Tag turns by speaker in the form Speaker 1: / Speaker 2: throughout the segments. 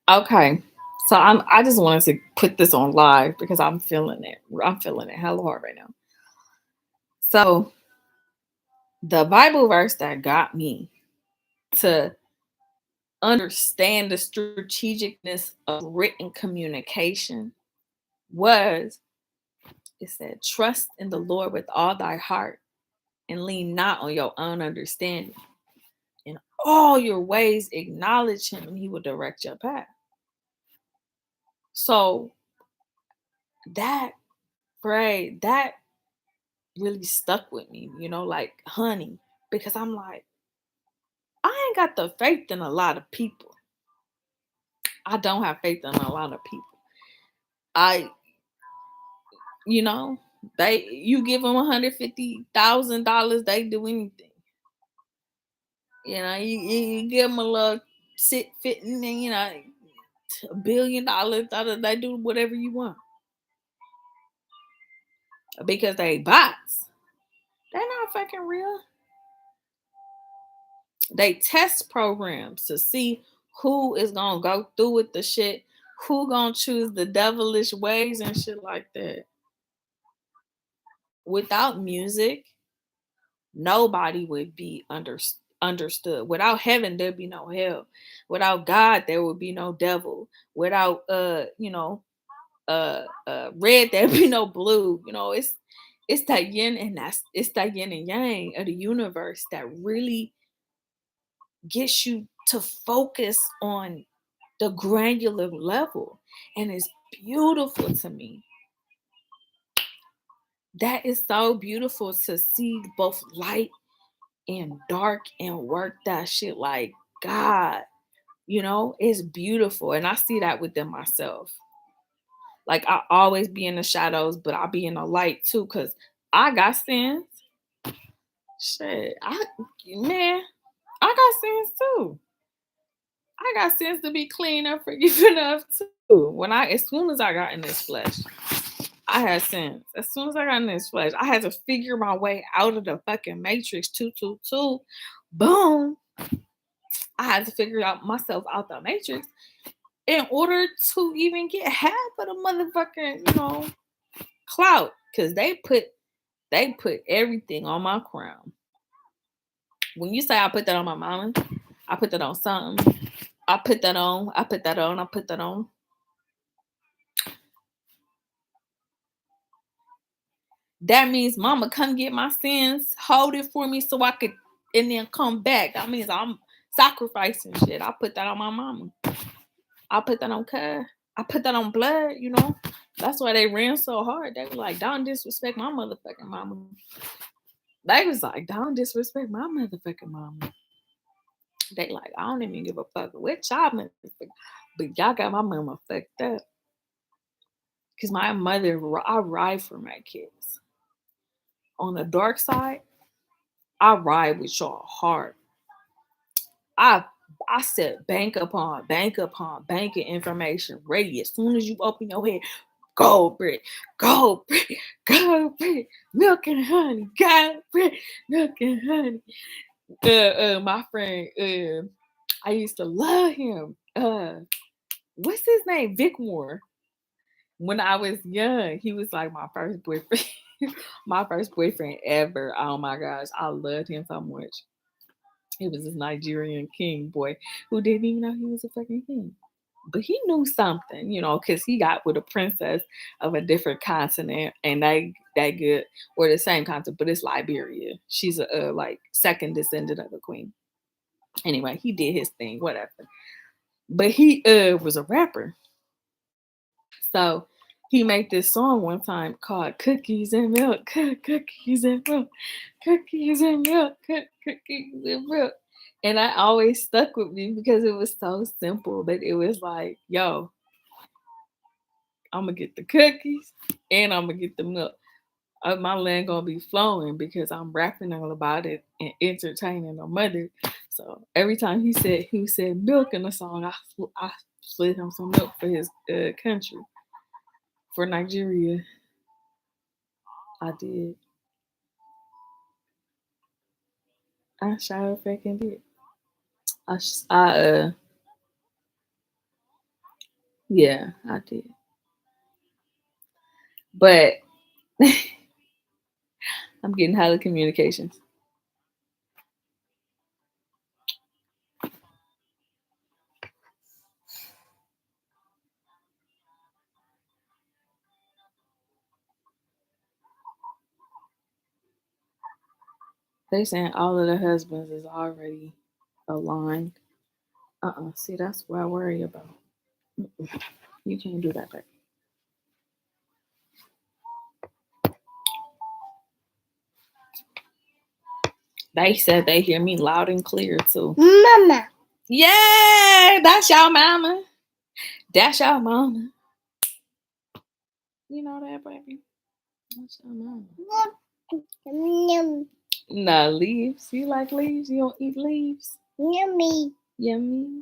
Speaker 1: Okay. So I just wanted to put this on live because I'm feeling it. I'm feeling it hella hard right now. So the Bible verse that got me to understand the strategicness of written communication was, it said, trust in the Lord with all thy heart and lean not on your own understanding. In all your ways acknowledge him and he will direct your path. So that phrase, that really stuck with me, like honey, because I'm like, I ain't got the faith in a lot of people. I don't have faith in a lot of people. I, you know, you give them $150,000, they do anything. You give them a little sit fitting, and $1 billion, they do whatever you want because they bots. They're not fucking real. They test programs to see who is gonna go through with the shit, who gonna choose the devilish ways and shit like that. Without music, nobody would be understood. Without heaven, there'd be no hell. Without God, there would be no devil. Without red, there'd be no blue. It's that yin and it's that yin and yang of the universe that really gets you to focus on the granular level. And it's beautiful to me. That is so beautiful to see both light and dark and work that shit like God. It's beautiful. And I see that within myself. Like I always be in the shadows, but I be in the light too, because I got sins. Shit. Man, I got sins too. I got sins to be clean and forgiven of too. As soon as I got in this flesh, I had sins. As soon as I got in this flesh, I had to figure my way out of the fucking matrix 222. Boom. I had to figure out myself out the matrix in order to even get half of the motherfucking, clout. Cause they put everything on my crown. When you say I put that on my mama, I put that on something. I put that on. I put that on. I put that on. That means mama come get my sins, hold it for me so I could, and then come back. That means I'm sacrificing shit. I put that on my mama. I put that on cuz. I put that on blood. That's why they ran so hard. They were like, don't disrespect my motherfucking mama. They was like, don't disrespect my motherfucking mama. They like, I don't even give a fuck what y'all motherfucker. But y'all got my mama fucked up. Cause my mother, I ride for my kids. On the dark side, I ride with y'all hard. I I said bank upon bank of information ready. As soon as you open your head, gold brick, gold brick, gold brick, milk and honey, gold brick, milk and honey. My friend, I used to love him. What's his name? Vic Moore. When I was young, he was like my first boyfriend. My first boyfriend ever. Oh my gosh, I loved him so much. He was this Nigerian king boy who didn't even know he was a fucking king. But he knew something, because he got with a princess of a different continent, and they good, or the same continent, but it's Liberia. She's a like second descendant of a queen. Anyway, he did his thing, whatever. But he was a rapper. So he made this song one time called Cookies and Milk, Cookies and Milk, Cookies and Milk, Cookies and Milk. And I always stuck with me because it was so simple, but it was like, yo, I'm gonna get the cookies and I'm gonna get the milk. My land gonna be flowing because I'm rapping all about it and entertaining the mother. So every time he said milk in the song, I slid him some milk for his country, for Nigeria. I did. I sure fucking did. I Yeah, I did. But I'm getting hella communications. They saying all of the husbands is already aligned. See, that's what I worry about. You can't do that, baby. They said they hear me loud and clear too. Mama. Yeah, that's y'all mama. That's y'all mama. You know that, baby. That's y'all mama. Yum. Nah, leaves. You like leaves? You don't eat leaves? Yummy. Yummy.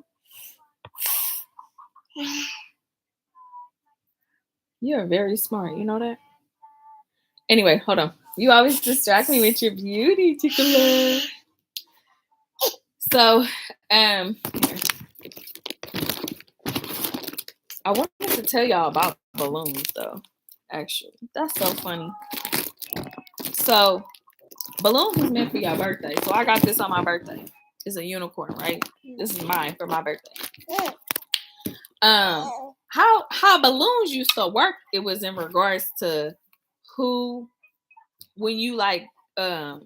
Speaker 1: You're very smart. You know that? Anyway, hold on. You always distract me with your beauty, Chicola. So, I wanted to tell y'all about balloons, though. Actually, that's so funny. So, balloons is meant for your birthday. So I got this on my birthday. It's a unicorn, right? This is mine for my birthday. How balloons used to work, it was in regards to who, when you like at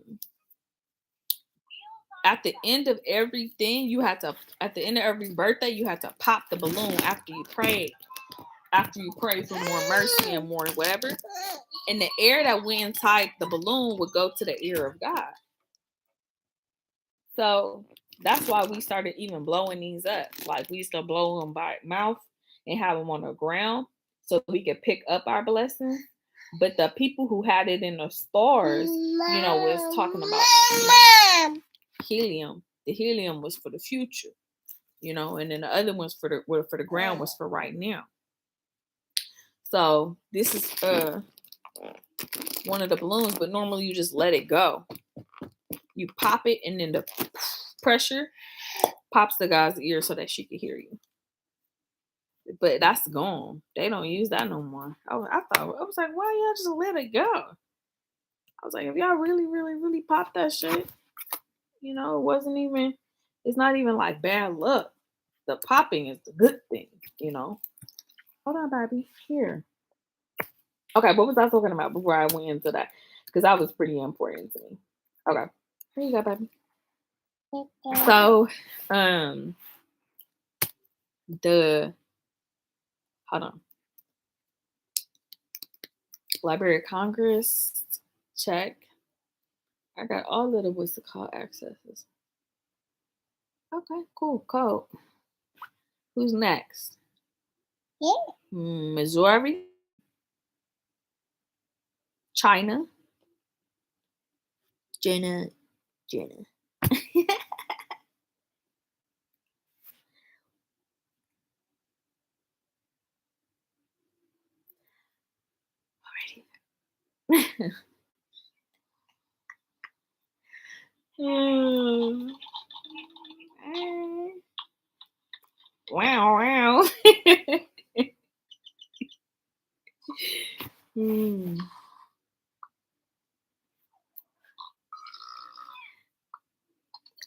Speaker 1: the end of everything, you had to, at the end of every birthday, you had to pop the balloon after you prayed. After you pray for more mercy and more whatever. And the air that went inside the balloon would go to the ear of God. So that's why we started even blowing these up. Like we used to blow them by mouth and have them on the ground so we could pick up our blessing. But the people who had it in the stars, was talking about helium. The helium was for the future, and then the other ones for the ground was for right now. So this is one of the balloons, but normally you just let it go. You pop it, and then the pressure pops the guy's ear so that she can hear you. But that's gone. They don't use that no more. I was like, why y'all just let it go? I was like, if y'all really, really, really pop that shit, it wasn't even. It's not even like bad luck. The popping is the good thing, Hold on, baby. Here. Okay, what was I talking about before I went into that? Because that was pretty important to me. Okay. Here you go, baby. So, the hold on. Library of Congress, check. I got all of the what's it called accesses. Okay, cool, cool. Who's next? Yeah. Missouri, China, Jenna. Alrighty. Wow.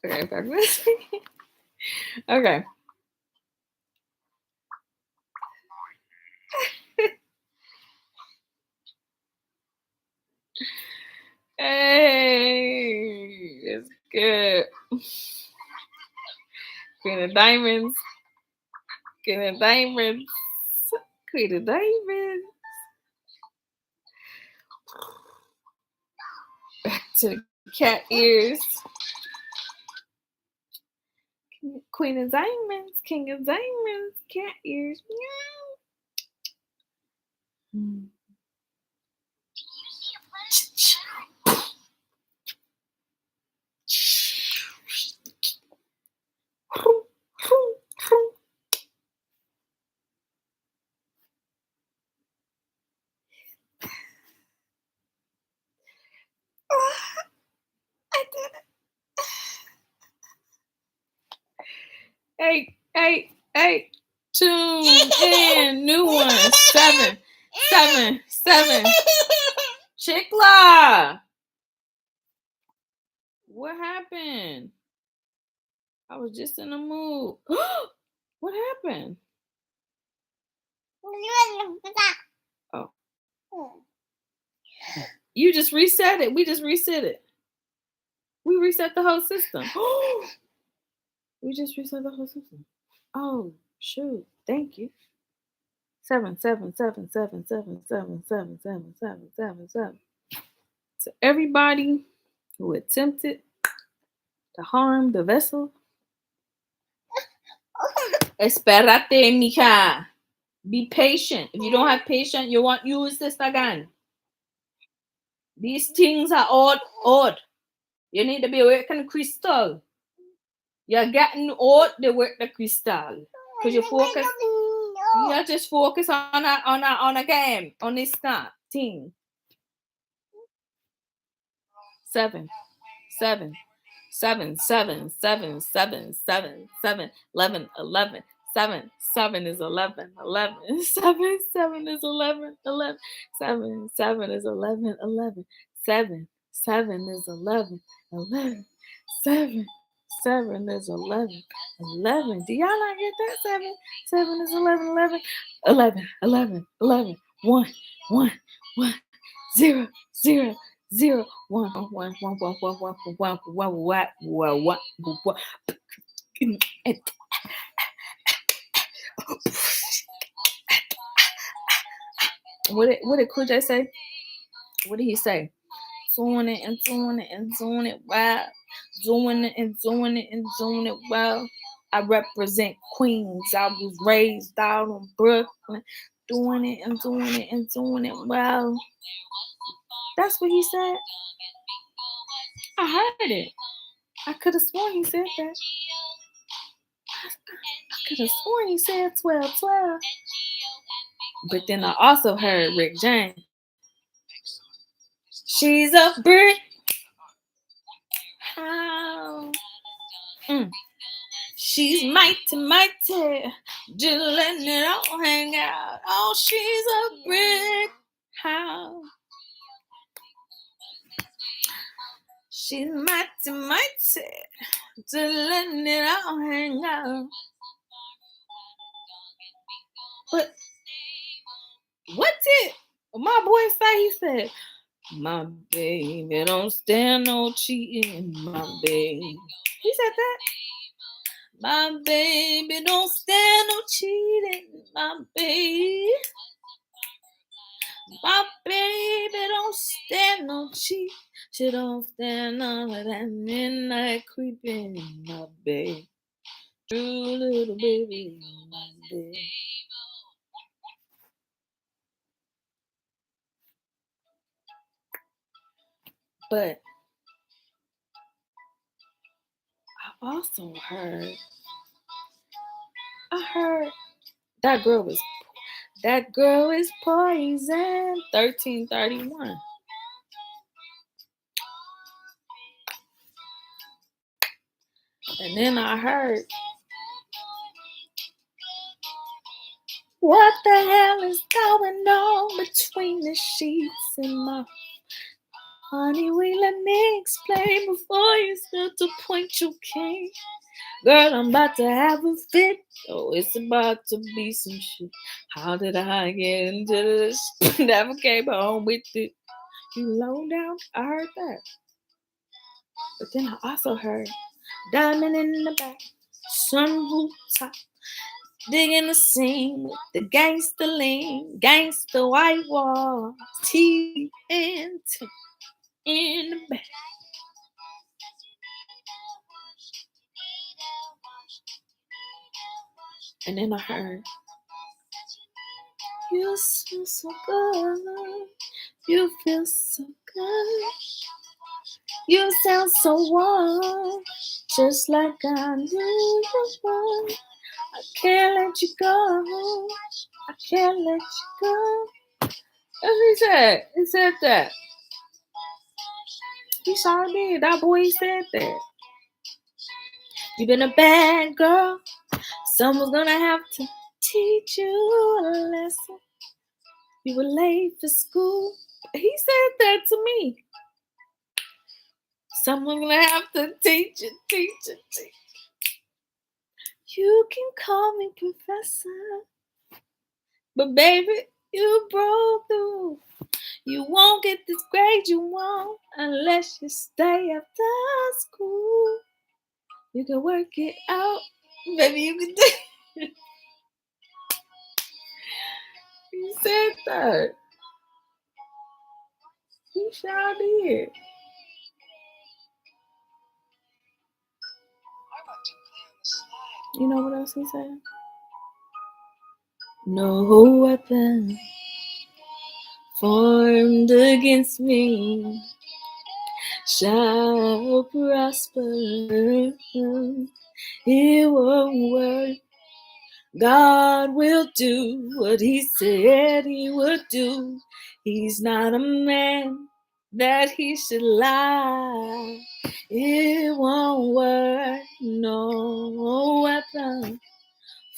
Speaker 1: Okay, okay. Hey, it's good. Queen of Diamonds. Queen of Diamonds. Queen of Diamonds. Back to cat ears. Queen of Diamonds. King of Diamonds. Cat ears. Meow. I did it. Hey. Tune in. New one. 7, 7, 7. Chikla. What happened? I was just in the mood. What happened? Oh. You just reset it. We just reset it. We reset the whole system. We just reset the whole system. Oh, shoot. Thank you. 7, 7, 7, 7, 7, 7, 7, 7, 7, 7, 7. So everybody who attempted to harm the vessel, espérate, mija. Be patient. If you don't have patience, you won't use this again. These things are odd. You need to be working crystal. You're getting old to work the crystal. Because you focus. You just focus on a game, on this thing. 7, 7, 7, 7, 7, 7, 7, 7, 11, 11. 7, 7 is 11, 11. 7, 7 is 11, 11. 7, 7 is 11, 11. 7, 7 is 11, 11. 7, 7 is 11, 11. Do y'all not get that? 7, 7 is 11, 11. 11, 11, 11. 1, 1, 1, 0, 0. 0, 1, 1, 1, 1, 1, 1, 1, 1, 1, 1. What did Cool J say? What did he say? Doing it and doing it and doing it well. Doing it and doing it and doing it well. I represent Queens. I was raised out in Brooklyn. Doing it and doing it and doing it well. That's what he said. I heard it. I could have sworn he said that. I could have sworn he said 12, 12. But then I also heard Rick James. She's a brick. How? She's mighty, mighty. Just letting it all hang out. Oh, she's a brick. How? She's mighty, mighty. Just letting it all hang out. But what did my boy say? He said, my baby don't stand no cheating, my baby. He said that. My baby don't stand no cheating, my baby. My baby don't stand no cheat. She don't stand none of that midnight creeping, my baby. True little baby, my baby. But I also heard that girl is poison. 1331. And then I heard, what the hell is going on between the sheets and my honey? Will let me explain before you start to point your cane. Girl, I'm about to have a fit. Oh, it's about to be some shit. How did I get into this? Never came home with it. You low down? I heard that. But then I also heard diamond in the back, sunroof top, digging the scene with the gangster lean, gangster white wall, TV and in the back. And then I heard, you feel so good, you feel so good, you sound so warm, just like I knew you would. I can't let you go, I can't let you go. That's what he said. He said that. He sure did. That boy said that. You been a bad girl. Someone's gonna have to teach you a lesson. You were late for school. He said that to me. Someone gonna have to teach you, teach you, teach you. You can call me professor, but baby, you broke the rule. You won't get this grade you want unless you stay after school. You can work it out, baby. You can do. He said that. He sure did. You know what else he said? No weapon formed against me shall prosper. It won't work. God will do what he said he would do. He's not a man that he should lie. It won't work. No weapon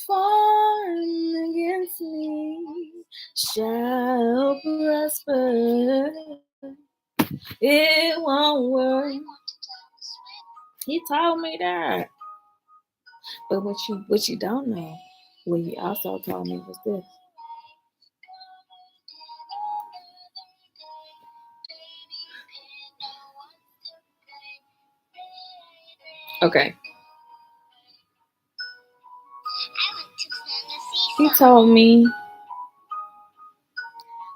Speaker 1: formed against me shall prosper. It won't work. He told me that. But what you don't know, what he also told me was this. Okay. He told me,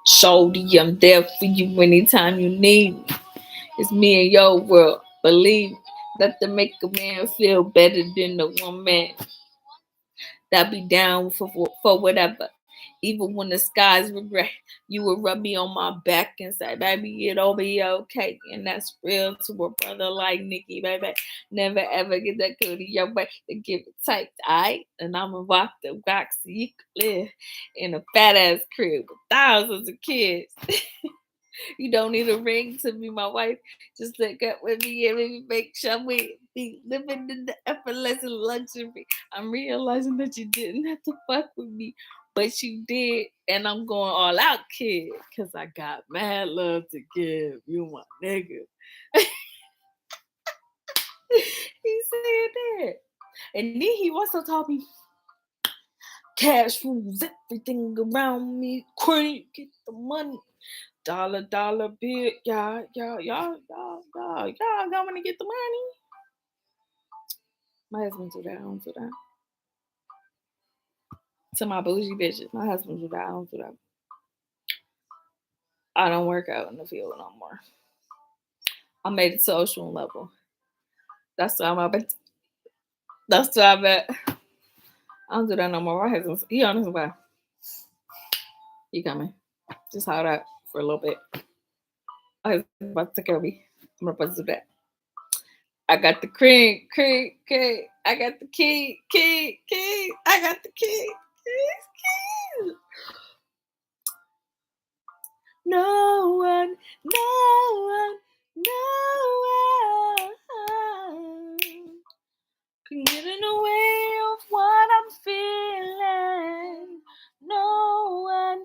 Speaker 1: Shorty, I'm there for you anytime you need me. It's me and your world. Believe that to make a man feel better than the woman that be down for whatever. Even when the skies were gray, you would rub me on my back and say, baby, it'll be okay. And that's real to a brother like Nikki, baby. Never ever get that cootie your way to give it tight, alright? And I'ma rock the box so you can live in a fat ass crib with thousands of kids. You don't need a ring to be my wife. Just look up with me and maybe make sure we be living in the effortless luxury. I'm realizing that you didn't have to fuck with me, but you did. And I'm going all out, kid, because I got mad love to give. You my nigga. He said that. And then he also told me cash rules everything around me. Cream, get the money. Dollar bill, y'all want to get the money. My husband do that. I don't do that. To my bougie bitches, my husband do that. I don't do that. I don't work out in the field no more. I made it to ocean level. That's why I'm up. That's why I bet. I don't do that no more. My husband, he on his way. He coming. Just hold up for a little bit. My husband's about to take care of me. I'm about to do that. I got the cream. I got the key. I got the key. No one can get in the way of what I'm feeling. No one.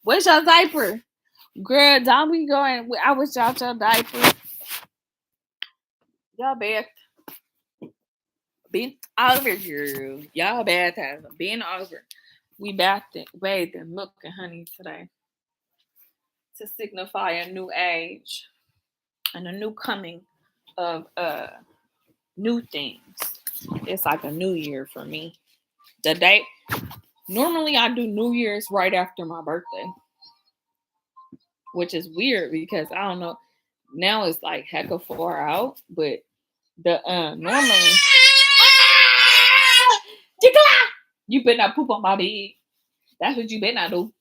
Speaker 1: Where's your diaper? Girl, don't be going. I wish y'all your diaper. Y'all bad. Bent over, girl. Y'all bad has been over. We bathed in milk and honey today to signify a new age and a new coming of new things. It's like a new year for me. The date. Normally I do New Year's right after my birthday, which is weird because I don't know. Now it's like hecka far out, but the normally you better not poop on my bed. That's what you better not do.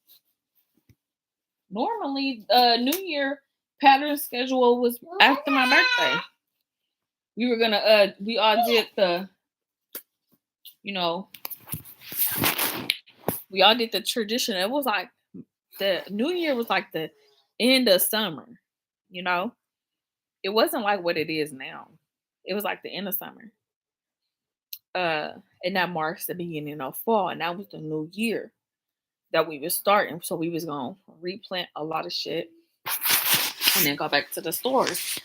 Speaker 1: Normally, New Year pattern schedule was after my birthday. We were gonna we all did the, you know, we all did the tradition. It was like the New Year was like the end of summer, you know. It wasn't like what it is now. It was like the end of summer. And that marks the beginning of fall, and that was the new year that we was starting. So we was gonna replant a lot of shit and then go back to the stores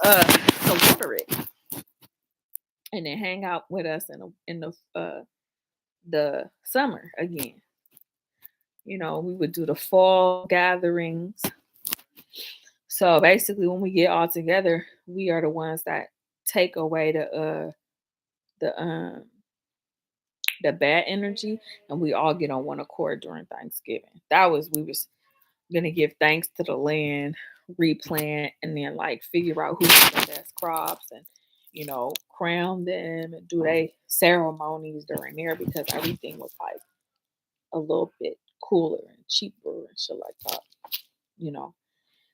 Speaker 1: to water it, and then hang out with us in the summer again. You know, we would do the fall gatherings. So basically, when we get all together, we are the ones that take away the the bad energy, and we all get on one accord during Thanksgiving. That was we was gonna give thanks to the land, replant, and then like figure out who has the best crops, and crown them and do they ceremonies during there, because everything was like a little bit cooler and cheaper and shit like that. You know,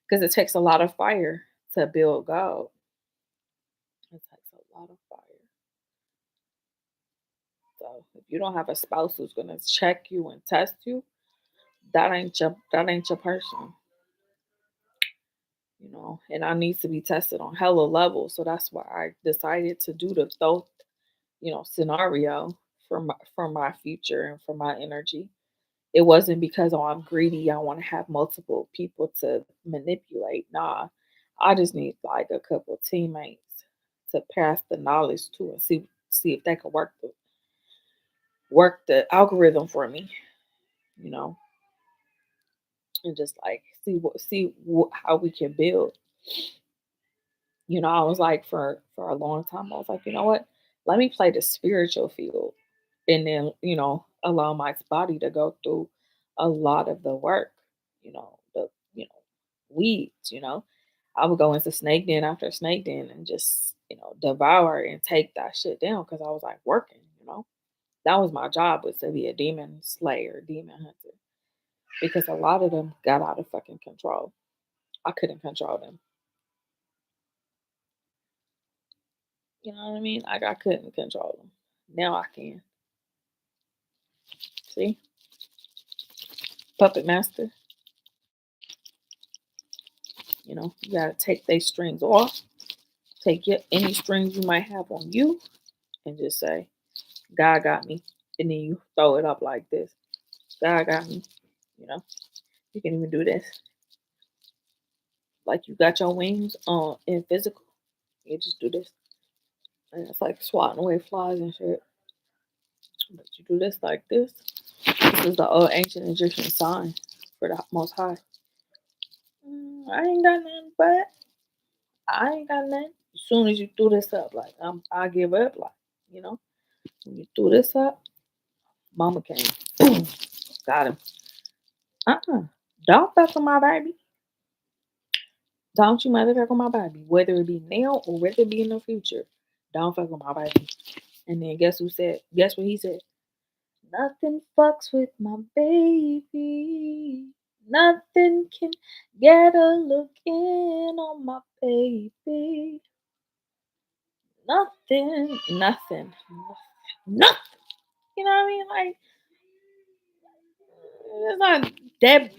Speaker 1: because it takes a lot of fire to build gold. It takes a lot of fire. So if you don't have a spouse who's gonna check you and test you, that ain't your person. And I need to be tested on hella levels. So that's why I decided to do the thoth, scenario for my future and for my energy. It wasn't because, oh, I'm greedy, I want to have multiple people to manipulate. Nah. I just need like a couple teammates to pass the knowledge to and see if they can work the algorithm for me, you know, and just like how we can build. I was like, for a long time, I was like, you know what? Let me play the spiritual field, and then allow my body to go through a lot of the work. The weeds. I would go into snake den after snake den and just devour and take that shit down because I was like working. That was my job, was to be a demon slayer, demon hunter, because a lot of them got out of fucking control. I couldn't control them. You know what I mean? Like I couldn't control them. Now I can. See? Puppet master. You gotta take these strings off. Take any strings you might have on you and just say, God got me. And then you throw it up like this. God got me. You know? You can even do this. Like you got your wings on in physical. You just do this. And it's like swatting away flies and shit. But you do this like this. This is the old ancient Egyptian sign for the Most High. I ain't got nothing, but I ain't got nothing. As soon as you threw this up, like I give up, like when you threw this up, Mama came, boom, got him. Don't fuck with my baby. Don't you motherfucker my baby, whether it be now or whether it be in the future. Don't fuck with my baby. And then guess who said? Guess what he said? Nothing fucks with my baby. Nothing can get a look in on my baby. Nothing. Nothing. You know what I mean? Like, it's not dab.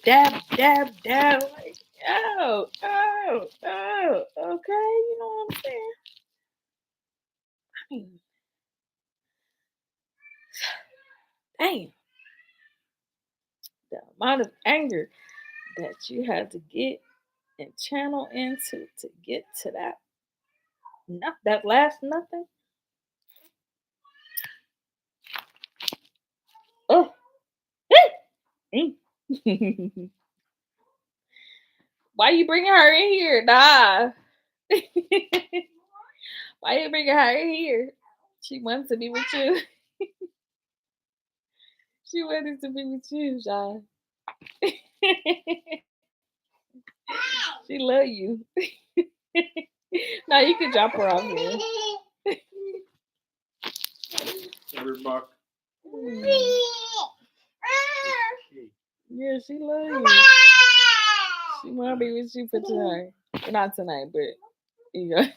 Speaker 1: Like, okay. You know what I'm saying? I mean, damn, the amount of anger that you had to get and channel into to get to that last nothing. Oh, why you bringing her in here? Nah. Why you bringing her in here? She wants to be with you. She wanted to be with you, John. She love you. Now you can drop her off here. Everybody. Yeah, she love you. She wanna be with you for tonight. Well, not tonight, but you know.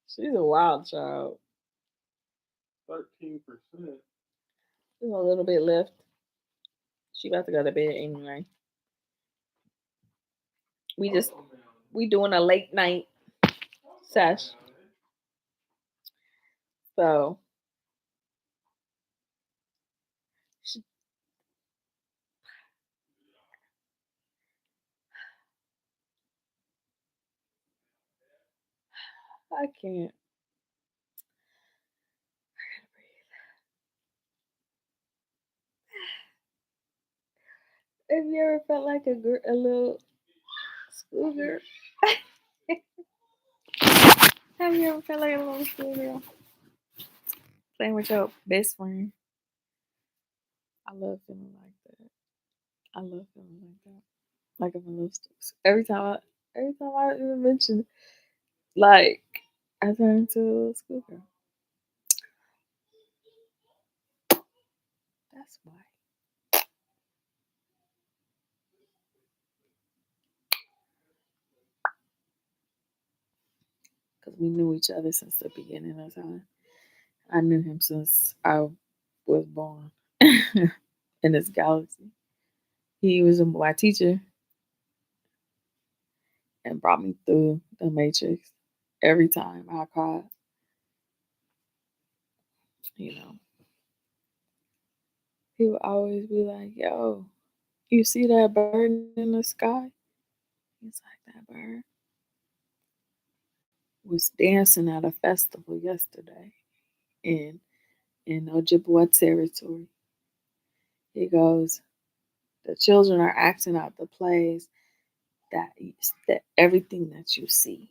Speaker 1: She's a wild child. 13%. There's a little bit left. She about to go to bed anyway. We doing a late night sesh. So sh- I can't. Have you ever felt like a little schoolgirl? Have you ever felt like a little schoolgirl playing with your best friend? I love feeling like that. I love feeling like that. Like I'm a little every time I even mention like I turn into a little schoolgirl. That's why. Because we knew each other since the beginning of time. I knew him since I was born in this galaxy. He was my teacher and brought me through the matrix every time I cried. You know, he would always be like, "Yo, you see that bird in the sky?" He's like, "That bird was dancing at a festival yesterday in Ojibwa territory." He goes, "The children are acting out the plays that everything that you see,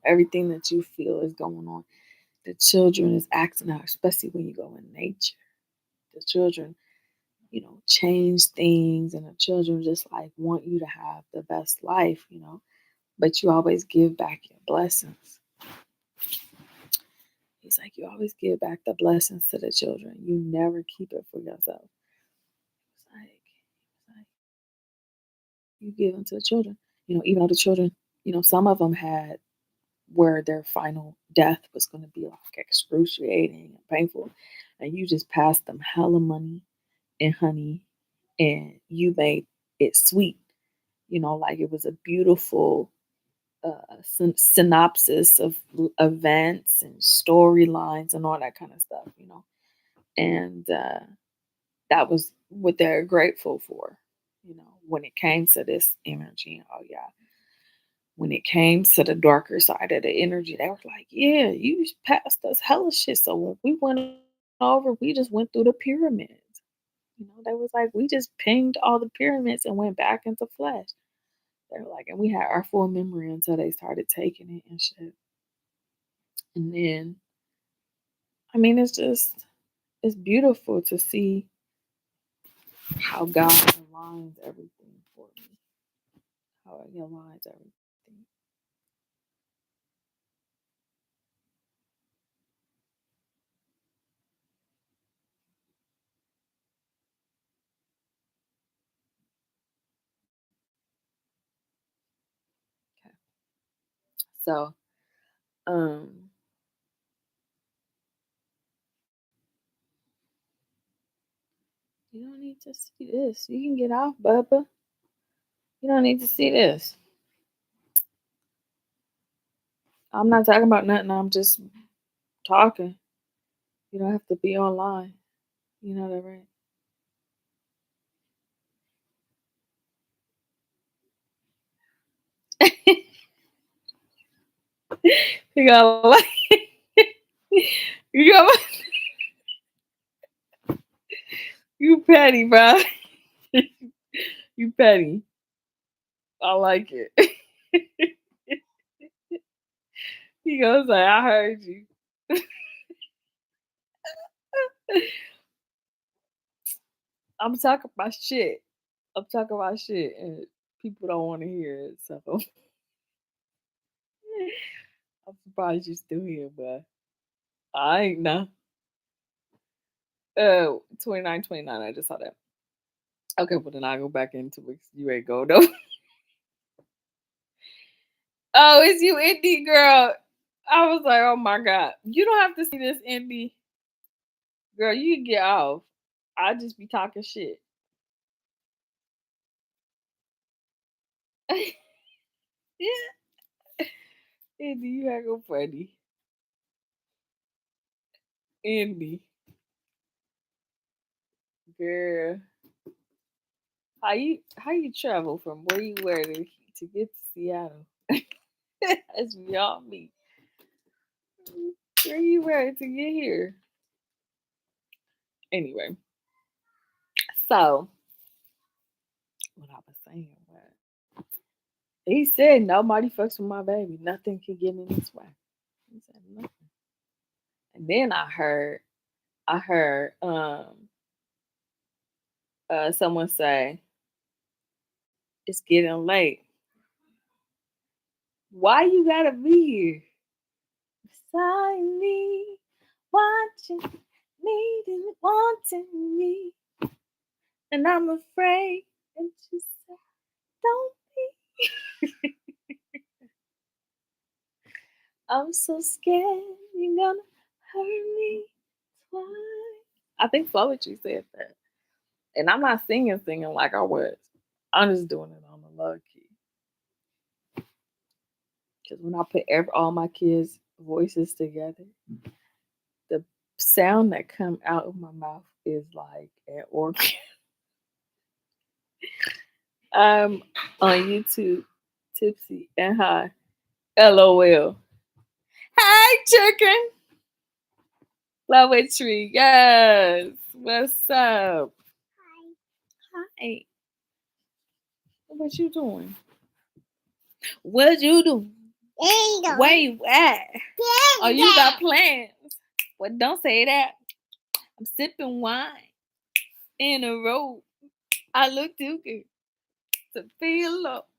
Speaker 1: everything that you feel is going on. The children is acting out, especially when you go in nature. The children, change things, and the children just like want you to have the best life. But you always give back your blessings." He's like, "You always give back the blessings to the children. You never keep it for yourself." It's like you give them to the children. Even though the children, some of them had where their final death was going to be like excruciating and painful, and you just passed them hella money and honey, and you made it sweet. Like it was a beautiful synopsis of events and storylines and all that kind of stuff. And that was what they're grateful for. When it came to this energy. Oh yeah, when it came to the darker side of the energy, they were like, "Yeah, you passed us hella shit. So when we went over, we just went through the pyramids." They was like, "We just pinged all the pyramids and went back into flesh." They were like, and we had our full memory until they started taking it and shit. And then, I mean, it's beautiful to see how God aligns everything for me. How He aligns everything. Okay. So, um, you don't need to see this. You can get off, Bubba. You don't need to see this. I'm not talking about nothing. I'm just talking. You don't have to be online. You know that, right? You got like you got you petty, bro. You petty. I like it. He goes like, "I heard you." I'm talking about shit. I'm talking about shit, and people don't want to hear it. So I'm surprised you're still here, but I ain't know. 29, 29. I just saw that. Okay, well then I go back into it. You ain't go though. Oh, it's you, indie girl. I was like, oh my god, you don't have to see this, indie girl. You can get off. I just be talking shit. Yeah, indie, you ain't go funny. Indy. Girl. How you travel from where you were to get to Seattle? As we all meet. Where you were to get here? Anyway, so what I was saying was he said nobody fucks with my baby. Nothing can get in his way. He said nothing. And then I heard someone say, it's getting late. Why you gotta be here? Beside me, watching, needing, wanting me. And I'm afraid and you said, don't be. I'm so scared you're gonna hurt me twice. I think Poetry said that. And I'm not singing like I was. I'm just doing it on the low key. Because when I put all my kids' voices together, the sound that come out of my mouth is like an organ. I'm on YouTube, tipsy and high. LOL. Hi, chicken. Poetry, yes. What's up? Hi. What you doing? What you doing? Where you at? Oh, you got plans. Well, don't say that. I'm sipping wine in a robe. I look too good to feel up.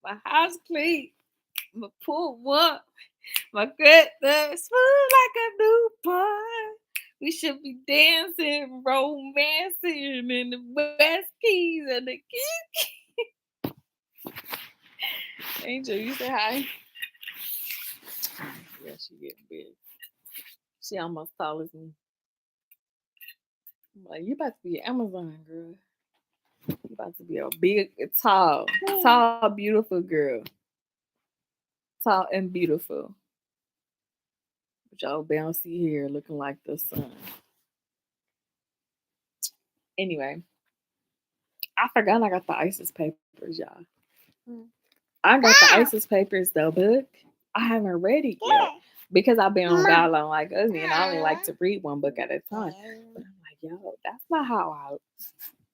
Speaker 1: My house clean. My pool warm. My good smooth like a newborn. We should be dancing, romancing in the West Keys and the Keys. Angel, you say hi. Yeah, she getting big. She almost tall as me. I'm like, you about to be an Amazon girl. You about to be a big, tall, beautiful girl. Tall and beautiful. With y'all bouncy hair looking like the sun. Anyway, I forgot I got the ISIS papers, y'all. I got the ISIS papers, the book. I haven't read it yet because I've been on Guideline like us, and I only like to read one book at a time. But I'm like, yo, that's not how I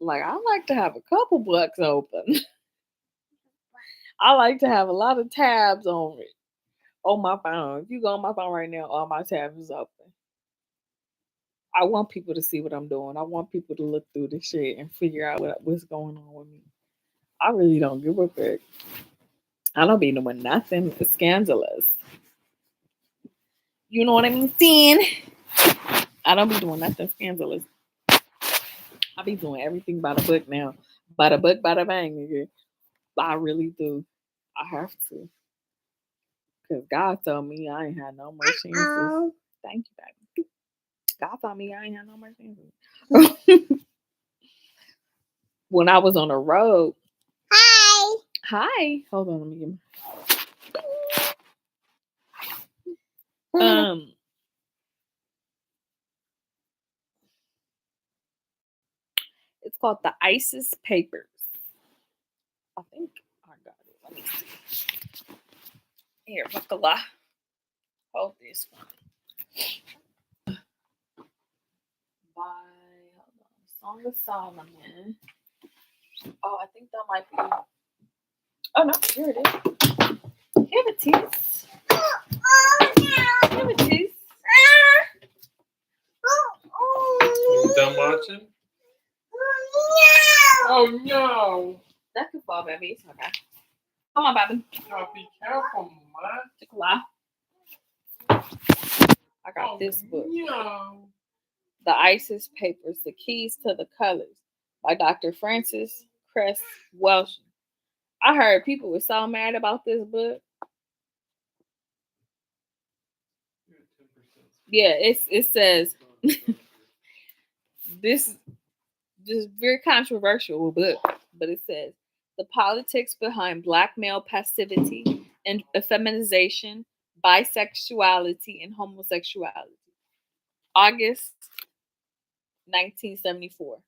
Speaker 1: like. I like to have a couple books open. I like to have a lot of tabs on it on my phone. If you go on my phone right now, all my tabs is open. I want people to see what I'm doing. I want people to look through the shit and figure out what's going on with me. I really don't give a fuck. I don't be doing nothing scandalous. You know what I'm saying? I don't be doing nothing scandalous. I be doing everything by the book now. By the book, by the bang, nigga. I really do. I have to. Because God told me I ain't had no more chances. Thank you, baby. God told me I ain't had no more chances. When I was on the road. Hi. Hi. Hold on, let me get my... It's called the ISIS Papers. I think I got it. Let me see. Here, Bakala. Hold this one. By Song of Solomon. Oh, I think that might be. Oh no, here it is. Here it is. Here it is.
Speaker 2: You done watching? Oh no!
Speaker 1: That could fall, baby. It's okay. Come on, baby.
Speaker 2: Oh, be careful,
Speaker 1: Bakala. I got this book.
Speaker 2: No.
Speaker 1: The ISIS Papers, The Keys to the Colors by Dr. Francis Cress Welsh. I heard people were so mad about this book. Yeah, it says this is very controversial book, but it says the politics behind black male passivity and effeminization, bisexuality, and homosexuality. August 1974.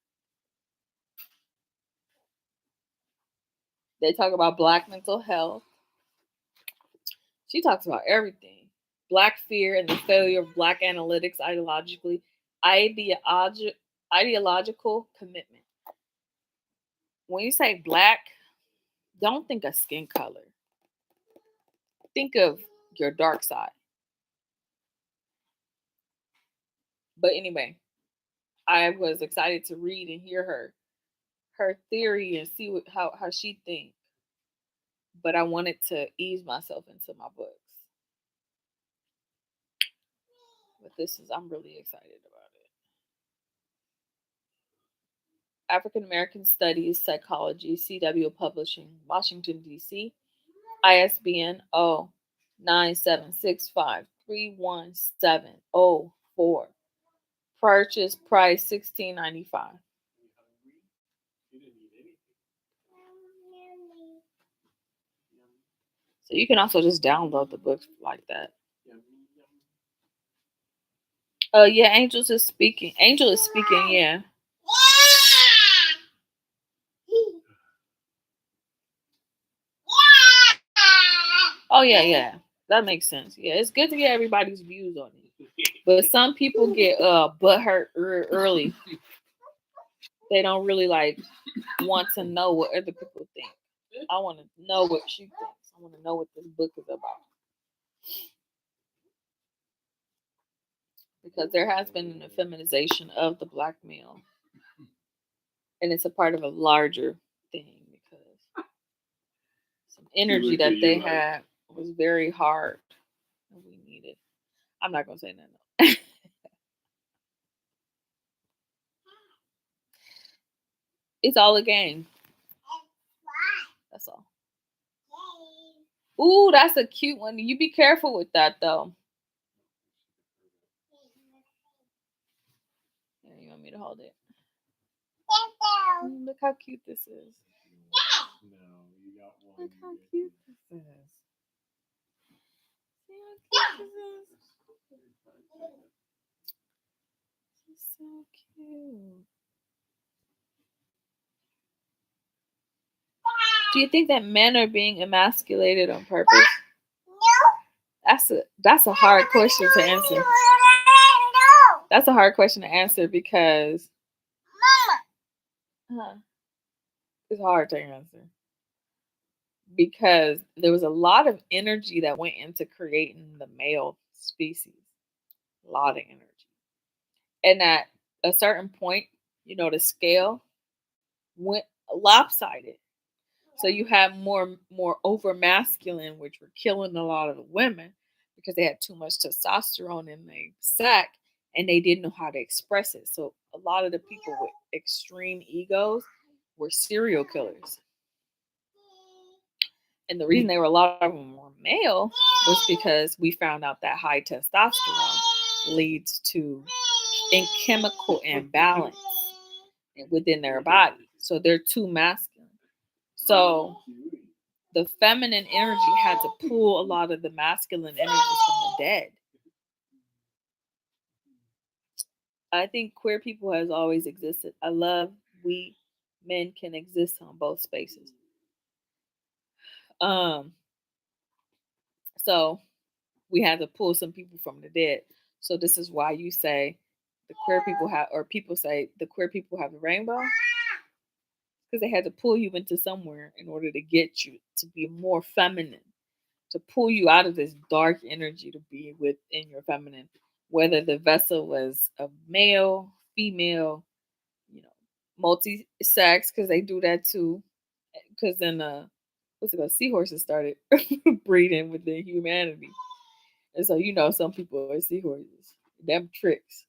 Speaker 1: They talk about Black mental health. She talks about everything. Black fear and the failure of Black analytics ideological commitment. When you say Black, don't think of skin color. Think of your dark side. But anyway, I was excited to read and hear her theory and see how she thinks. But I wanted to ease myself into my books. But I'm really excited about it. African American Studies Psychology, CW Publishing, Washington, D.C. ISBN 0-976531704. Purchase price $16.95. So you can also just download the books like that. Yeah, Angel is speaking. Yeah. Oh yeah. That makes sense. Yeah, it's good to get everybody's views on it. But some people get butthurt early. They don't really like want to know what other people think. I want to know what she thinks. I want to know what this book is about. Because there has been an effeminization of the Black male. And it's a part of a larger thing because some energy that they had was very hard and we needed. I'm not gonna say nothing. It's all a game. That's all. Ooh, that's a cute one. You be careful with that though. Yeah, you want me to hold it? Look how cute this is.
Speaker 2: No, you got one.
Speaker 1: Look how cute this is. See how cute this is? She's so cute. Do you think that men are being emasculated on purpose? That's a hard question to answer. That's a hard question to answer because it's hard to answer. Because there was a lot of energy that went into creating the male species. A lot of energy. And at a certain point, the scale went lopsided. So you have more over masculine, which were killing a lot of the women because they had too much testosterone in their sack and they didn't know how to express it. So a lot of the people with extreme egos were serial killers. And the reason they were a lot of them were male was because we found out that high testosterone leads to a chemical imbalance within their body. So they're too masculine. So the feminine energy had to pull a lot of the masculine energies from the dead. I think queer people has always existed. I love we men can exist on both spaces. So we had to pull some people from the dead. So this is why you say the queer people have, or people say the queer people have the rainbow, because they had to pull you into somewhere in order to get you to be more feminine, to pull you out of this dark energy to be within your feminine, whether the vessel was a male, female, multi-sex, because they do that too. Because then, what's it called? Seahorses started breeding within humanity. And so, some people are seahorses. Them tricks.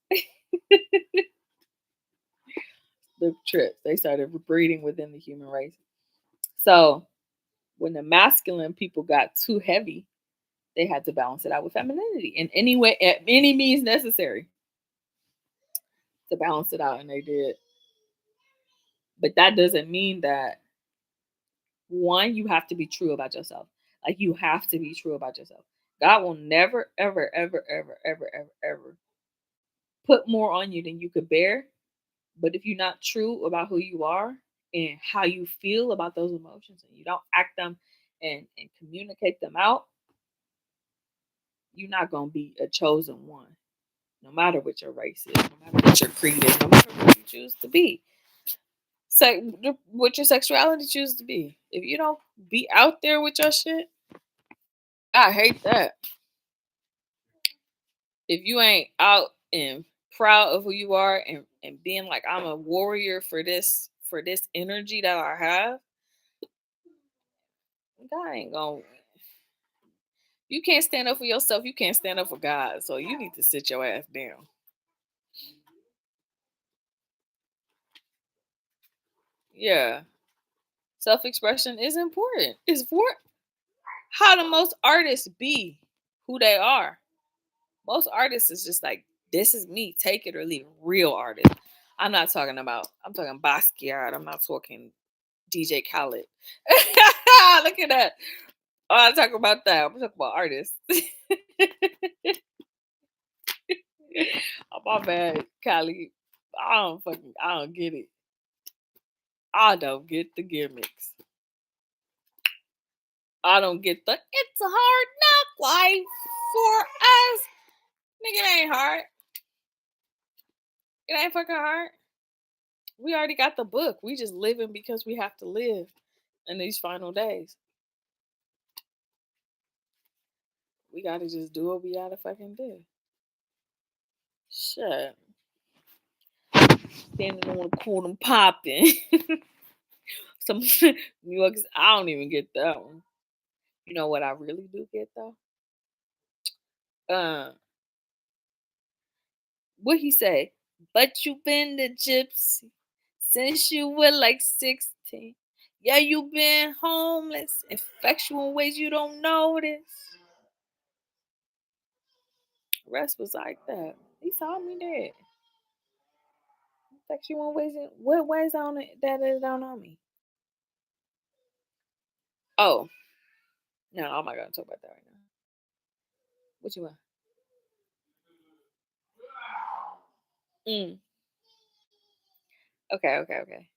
Speaker 1: The tricks. They started breeding within the human race. So, when the masculine people got too heavy, they had to balance it out with femininity in any way, at any means necessary to balance it out, and they did. But that doesn't mean that one, you have to be true about yourself. Like you have to be true about yourself. God will never, ever, ever, ever, ever, ever, ever put more on you than you could bear. But if you're not true about who you are and how you feel about those emotions and you don't act them and communicate them out, you're not gonna be a chosen one. No matter what your race is, no matter what your creed is, no matter what you choose to be. Say what your sexuality chooses to be. If you don't be out there with your shit, I hate that. If you ain't out and proud of who you are and being like I'm a warrior for this energy that I have, God ain't gonna. You can't stand up for yourself. You can't stand up for God. So you need to sit your ass down. Yeah, self expression is important. It's for how do most artists be who they are. Most artists is just like, this is me, take it or leave it. Real artists. I'm not talking about, I'm talking Basquiat. I'm not talking DJ Khaled. Look at that. Oh, I'm talking about that. I'm talking about artists. Oh, my bad, Khaled. I don't get it. I don't get the gimmicks. I don't get the, it's a hard knock life for us. Nigga, it ain't hard. It ain't fucking hard. We already got the book. We just living because we have to live in these final days. We gotta just do what we gotta fucking do. Shit. Standing on the corner popping. Some New York's, I don't even get that one. You know what I really do get though? Uh, what he say? But you been the gypsy since you were like 16. Yeah, you been homeless, infectious in ways you don't notice. The rest was like that. He saw me dead. Infectious in ways. What ways on it that it don't know me? Oh no, I'm not gonna talk about that right now. What you want? Mm. Okay, okay, okay.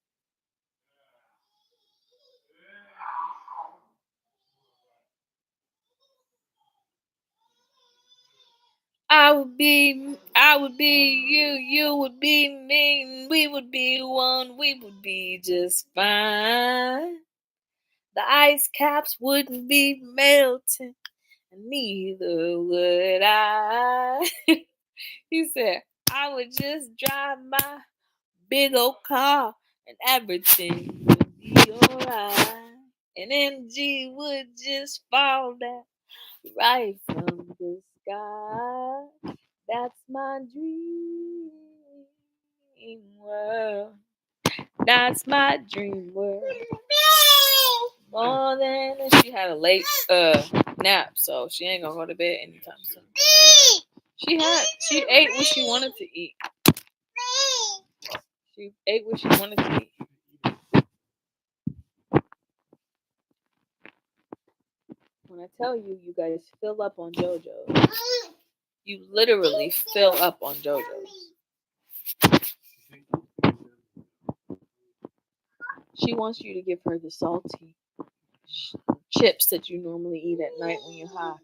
Speaker 1: I would be you, you would be me, we would be one, we would be just fine. The ice caps wouldn't be melting, and neither would I. He said, I would just drive my big old car and everything would be alright. And energy would just fall down right from the sky. That's my dream world. That's my dream world. More than she had a late nap, so she ain't gonna go to bed anytime soon. She ate what she wanted to eat. She ate what she wanted to eat. When I tell you, you guys fill up on JoJo's. You literally fill up on JoJo's. She wants you to give her the salty chips that you normally eat at night when you're high.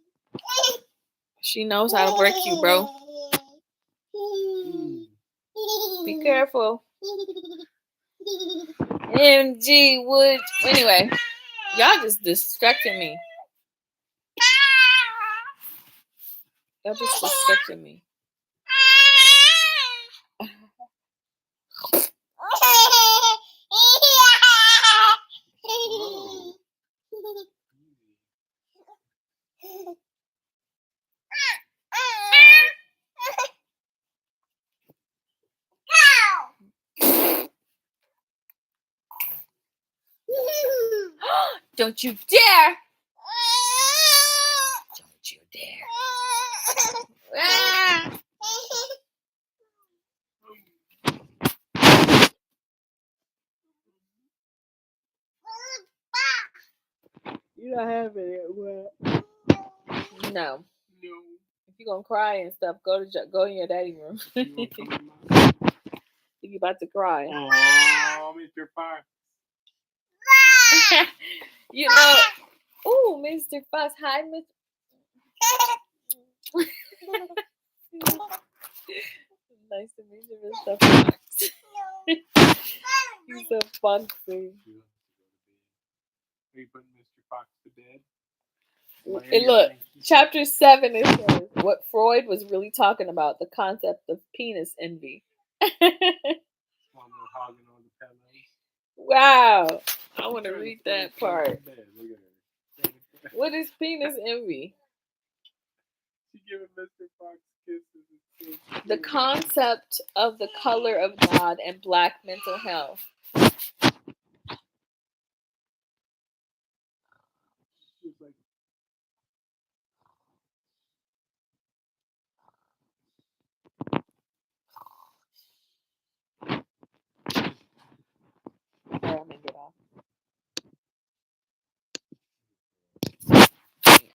Speaker 1: She knows how to break you, bro. Be careful. MG Wood. Anyway, y'all just distracted me. Y'all just distracted me. Don't you dare! Don't you dare! You don't have it. What? No. you gonna cry and stuff, go in your daddy room.
Speaker 2: You want to come in my
Speaker 1: You about to cry.
Speaker 2: Oh, Mr. Fox.
Speaker 1: You know, oh, Mr. Fox. Hi, Mr. Nice to meet you, Mr. Fox. He's so foxy.
Speaker 2: Are you putting Mr. Fox to bed?
Speaker 1: And look, chapter 7 it says what Freud was really talking about, the concept of penis envy.
Speaker 2: Hogging on the pillows.
Speaker 1: Wow. I want to read that part.
Speaker 2: Look at her.
Speaker 1: What is penis envy?
Speaker 2: She giving Mr. Fox kisses.
Speaker 1: The concept of the color of God and black mental health.